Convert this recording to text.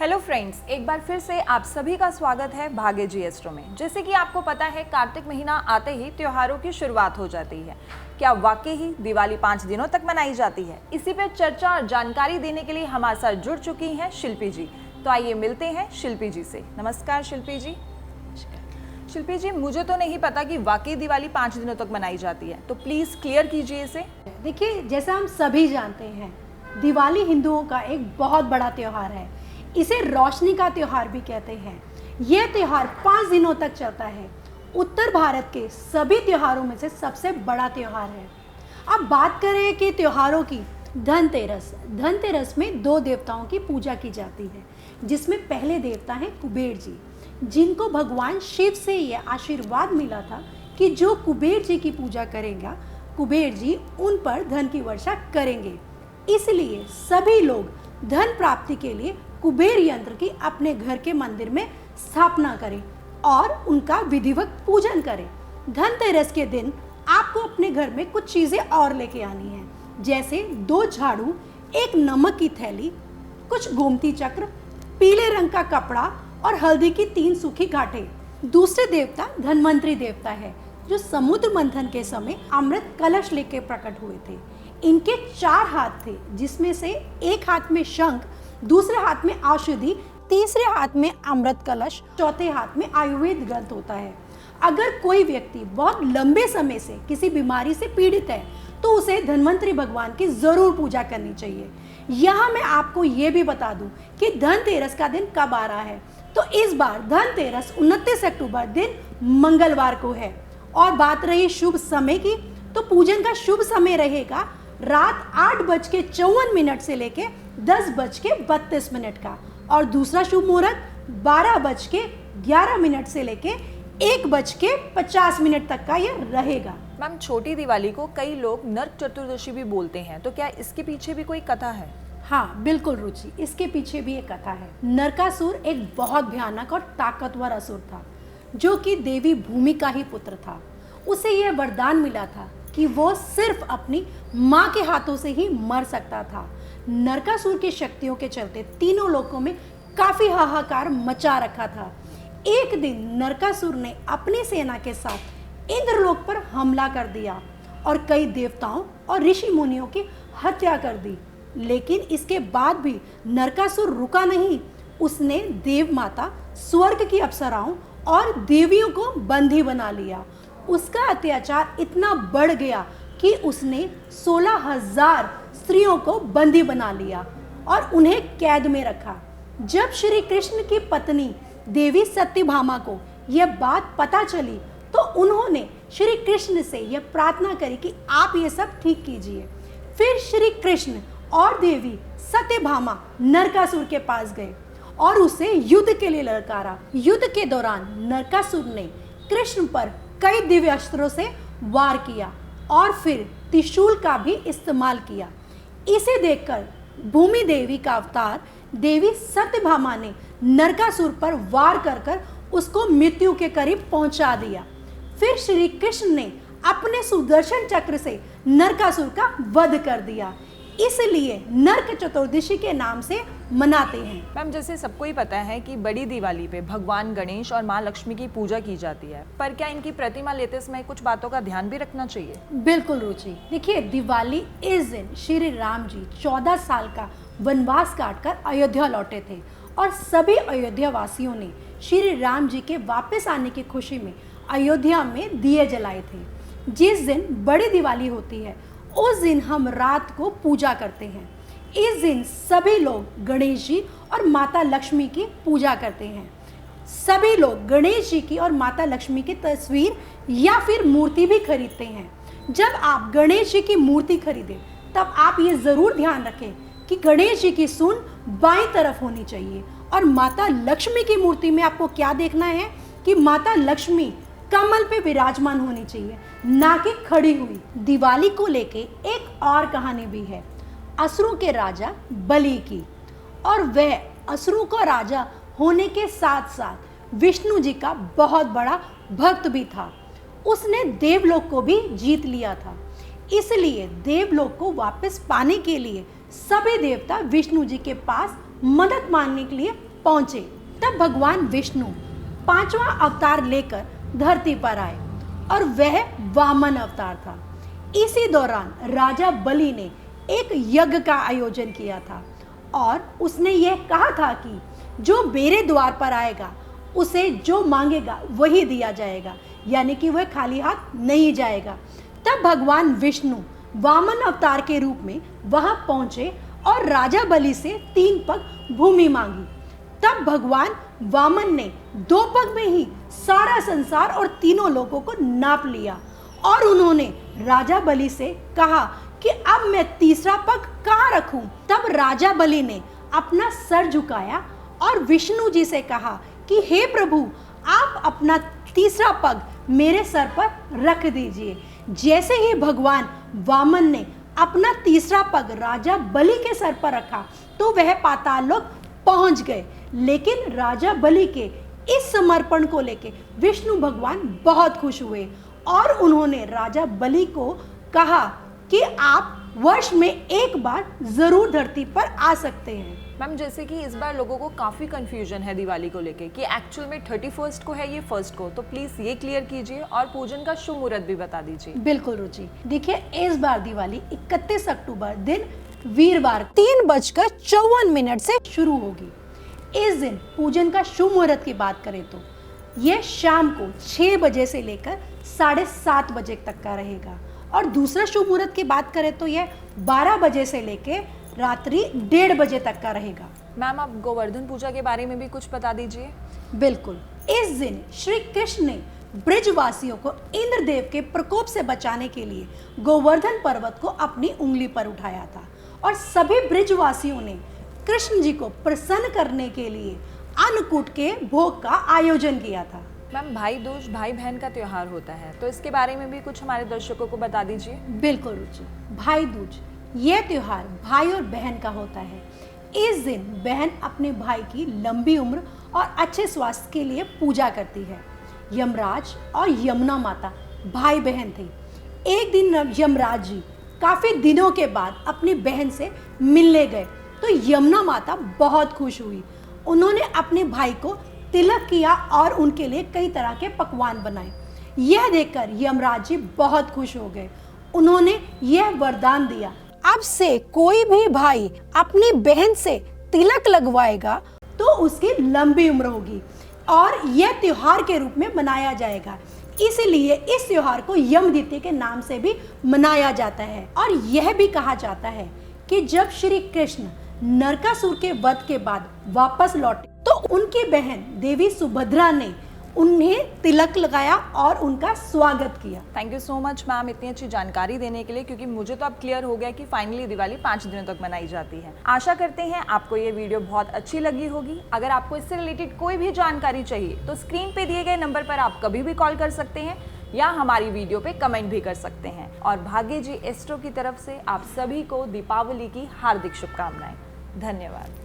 Hello friends, एक बार फिर से आप सभी का स्वागत है भाग्य जी एस्ट्रो में। जैसे कि आपको पता है, कार्तिक महीना आते ही त्योहारों की शुरुआत हो जाती है। क्या वाकई ही दिवाली 5 दिनों तक मनाई जाती है? इसी पे चर्चा और जानकारी देने के लिए हमारे साथ जुड़ चुकी हैं शिल्पी जी। तो आइए मिलते हैं शिल्पी जी से। नमस्कार शिल्पी जी। शिल्पी जी, मुझे तो नहीं पता कि वाकई दिवाली 5 दिनों तक मनाई जाती है, तो प्लीज क्लियर कीजिए इसे। देखिए, जैसा हम सभी जानते हैं, दिवाली हिंदुओं का एक बहुत बड़ा त्यौहार है। इसे रोशनी का त्यौहार भी कहते हैं। यह त्यौहार 5 दिनों तक चलता है। उत्तर भारत के सभी त्योहारों में से सबसे बड़ा त्यौहार है। अब बात करें कि त्योहारों की, धनतेरस में 2 देवताओं की पूजा की जाती है, जिसमें पहले देवता हैं कुबेर जी, जिनको भगवान शिव से यह आशीर्वाद मिला था कि जो कुबेर जी की पूजा करेगा, कुबेर जी उन पर धन की वर्षा करेंगे। इसलिए सभी लोग धन प्राप्ति के लिए कुबेर यंत्र की अपने घर के मंदिर में स्थापना करें और उनका विधिवत पूजन करें। धनतेरस के दिन आपको अपने घर में कुछ चीजें और लेके आनी है, जैसे 2 झाड़ू, 1 नमक की थैली, कुछ गोमती चक्र, पीले रंग का कपड़ा और हल्दी की 3 सूखी गांठें। दूसरे देवता धनवंतरी देवता है, जो समुद्र मंथन के समय अमृत कलश लेके प्रकट हुए थे। इनके 4 हाथ थे, जिसमें से एक हाथ में शंख, दूसरे हाथ में औषधि, तीसरे हाथ में अमृत कलश, चौथे हाथ में आयुर्वेद ग्रंथ होता है। अगर कोई व्यक्ति बहुत लंबे समय से किसी बीमारी से पीड़ित है, तो उसे धन्वंतरी भगवान की जरूर पूजा करनी चाहिए। यहाँ मैं आपको ये भी बता दूं कि धनतेरस का दिन कब आ रहा है। तो इस बार धनतेरस 29 अक्टूबर दिन मंगलवार को है। और बात रही शुभ समय की, तो पूजन का शुभ समय रहेगा रात 8:54 से लेके 10:32 का, और दूसरा शुभ मुहूर्त 12:11 से लेके 1:50 तक का ये रहेगा। मैम, छोटी दिवाली को कई लोग नरक चतुर्दशी भी बोलते हैं, तो क्या इसके पीछे भी कोई कथा है? हाँ बिल्कुल रुचि, इसके पीछे भी एक कथा है। नरकासुर एक बहुत भयानक और ताकतवर असुर था, जो कि देवी भूमि का ही पुत्र था। उसे यह वरदान मिला था कि वो सिर्फ अपनी माँ के हाथों से ही मर सकता था। नरकासुर की शक्तियों के चलते तीनों लोकों में काफी हाहाकार मचा रखा था। एक दिन नरकासुर ने अपनी सेना के साथ इंद्रलोक पर हमला कर दिया और कई देवताओं और ऋषि मुनियों की हत्या कर दी। लेकिन इसके बाद भी नरकासुर रुका नहीं। उसने देव माता, स्वर्ग की अप्सराओं और देवियों को बंदी बना लिया। उसका अत्याचार इतना बढ़ गया कि उसने 16,000 स्त्रियों को बंदी बना लिया और उन्हें कैद में रखा। जब श्री कृष्ण की पत्नी देवी सत्यभामा को यह बात पता चली, तो उन्होंने श्री कृष्ण से यह प्रार्थना करी कि आप ये सब ठीक कीजिए। फिर श्री कृष्ण और देवी सत्यभामा नरकासुर के पास गए और उसे युद्ध के लिए ललकारा। युद्ध के दौरान नरकासुर ने कृष्ण पर कई दिव्य अस्त्रों से वार किया और फिर त्रिशूल का भी इस्तेमाल किया। इसे देखकर भूमि देवी का अवतार देवी सत्यभामा ने नरकासुर पर वार कर उसको मृत्यु के करीब पहुंचा दिया। फिर श्री कृष्ण ने अपने सुदर्शन चक्र से नरकासुर का वध कर दिया। इसलिए नरक चतुर्दशी के नाम से मनाते हैं। मैम, जैसे सबको ही पता है कि बड़ी दिवाली पे भगवान गणेश और माँ लक्ष्मी की पूजा की जाती है, पर क्या इनकी प्रतिमा लेते समय कुछ बातों का ध्यान भी रखना चाहिए? बिल्कुल रुचि, देखिए, दिवाली इस दिन श्री राम जी 14 साल का वनवास काटकर अयोध्या लौटे थे और सभी अयोध्या वासियों ने श्री राम जी के वापस आने की खुशी में अयोध्या में दिए जलाए थे। जिस दिन बड़ी दिवाली होती है, उस दिन हम रात को पूजा करते हैं। इस दिन सभी लोग गणेश जी और माता लक्ष्मी की पूजा करते हैं। सभी लोग गणेश जी की और माता लक्ष्मी की तस्वीर या फिर मूर्ति भी खरीदते हैं। जब आप गणेश जी की मूर्ति खरीदें, तब आप ये जरूर ध्यान रखें कि गणेश जी की सूंड बाईं तरफ होनी चाहिए, और माता लक्ष्मी की मूर्ति में आपको क्या देखना है कि माता लक्ष्मी कमल पे विराजमान होनी चाहिए, ना कि खड़ी हुई। दिवाली को लेके एक और कहानी भी है, असुरों के राजा बलि की। और वह असुरों का राजा होने के साथ साथ विष्णु जी का बहुत बड़ा भक्त भी था। उसने देवलोक को भी जीत लिया था। इसलिए देवलोक को वापस पाने के लिए सभी देवता विष्णु जी के पास मदद मांगने के लिए पहुंचे। तब भगवान विष्णु 5वां अवतार लेकर धरती पर आए और वह वामन अवतार था। इसी दौरान राजा बलि ने एक यज्ञ का आयोजन किया था और उसने यह कहा था कि जो मेरे द्वार पर आएगा उसे जो मांगेगा वही दिया जाएगा, यानी कि वह खाली हाथ नहीं जाएगा। तब भगवान विष्णु वामन अवतार के रूप में वहां पहुंचे और राजा बलि से 3 पग भूमि मांगी। तब भगवान वामन ने 2 पग में ही सारा संसार और तीनों लोगों को नाप लिया और उन्होंने राजा बलि से कहा कि अब मैं तीसरा पग कहाँ रखूं। तब राजा बलि ने अपना सर झुकाया और विष्णु जी से कहा कि हे प्रभु, आप अपना तीसरा पग मेरे सर पर रख दीजिए। जैसे ही भगवान वामन ने अपना तीसरा पग राजा बलि के सर पर रखा तो वह पाताल लोक पहुंच गए। लेकिन राजा बलि के इस समर्पण को लेके विष्णु भगवान बहुत खुश हुए और उन्होंने राजा बलि को कहा कि आप वर्ष में एक बार जरूर धरती पर आ सकते हैं। मैम, जैसे कि इस बार लोगों को काफ़ी कंफ्यूजन है दिवाली को लेके कि एक्चुअल में 31 को है ये 1 को, तो प्लीज़ ये क्लियर कीजिए और पूजन का शुभ मुहूर्त भी बता दीजिए। बिल्कुल रुचि, देखिए इस बार दिवाली 31 अक्टूबर दिन वीरवार 3:54 से शुरू होगी। इस दिन पूजन का शुभ मुहूर्त की बात करें तो यह शाम को 6 बजे से लेकर 7:30 बजे तक का रहेगा और दूसरा शुभ मुहूर्त की बात करें तो यह 12 बजे से लेकर रात्रि 1:30 बजे तक का रहेगा। मैम, आप गोवर्धन पूजा के बारे में भी कुछ बता दीजिए। बिल्कुल, इस दिन श्री कृष्ण ने ब्रजवासियों को इंद्रदेव के प्रकोप से बचाने के लिए गोवर्धन पर्वत को अपनी उंगली पर उठाया था और सभी ब्रजवासियों ने कृष्ण जी को प्रसन्न करने के लिए अन्नकूट के भोग का आयोजन किया था। मैम, भाई दूज भाई बहन का त्योहार होता है, तो इसके बारे में भी कुछ हमारे दर्शकों को बता दीजिए। बिल्कुल रुचि, भाई दूज यह त्योहार भाई और बहन का होता है। इस दिन बहन अपने भाई की लंबी उम्र और अच्छे स्वास्थ्य के लिए पूजा करती है। यमराज और यमुना माता भाई बहन थे। एक दिन यमराज जी काफी दिनों के बाद अपनी बहन से मिलने गए तो यमुना माता बहुत खुश हुई। उन्होंने अपने भाई को तिलक किया और उनके लिए कई तरह के पकवान बनाए। यह देखकर यमराज जी बहुत खुश हो गए। उन्होंने यह वरदान दिया, अब से कोई भी भाई अपनी बहन से तिलक लगवाएगा तो उसकी लंबी उम्र होगी और यह त्योहार के रूप में मनाया जाएगा। इसलिए इस त्योहार को यम द्वितीया के नाम से भी मनाया जाता है। और यह भी कहा जाता है कि जब श्री कृष्ण नरकासुर के वध के बाद वापस लौटे तो उनकी बहन देवी सुभद्रा ने उन्हें तिलक लगाया और उनका स्वागत किया। Thank you so much ma'am इतनी अच्छी जानकारी देने के लिए, क्योंकि मुझे तो अब क्लियर हो गया कि फाइनली दिवाली 5 दिनों तक मनाई जाती है। आशा करते हैं आपको ये वीडियो बहुत अच्छी लगी होगी। अगर आपको इससे रिलेटेड कोई भी जानकारी चाहिए तो स्क्रीन पे दिए गए नंबर पर आप कभी भी कॉल कर सकते हैं या हमारी वीडियो पे कमेंट भी कर सकते हैं। और भाग्य जी एस्ट्रो की तरफ से आप सभी को दीपावली की हार्दिक शुभकामनाएं। धन्यवाद।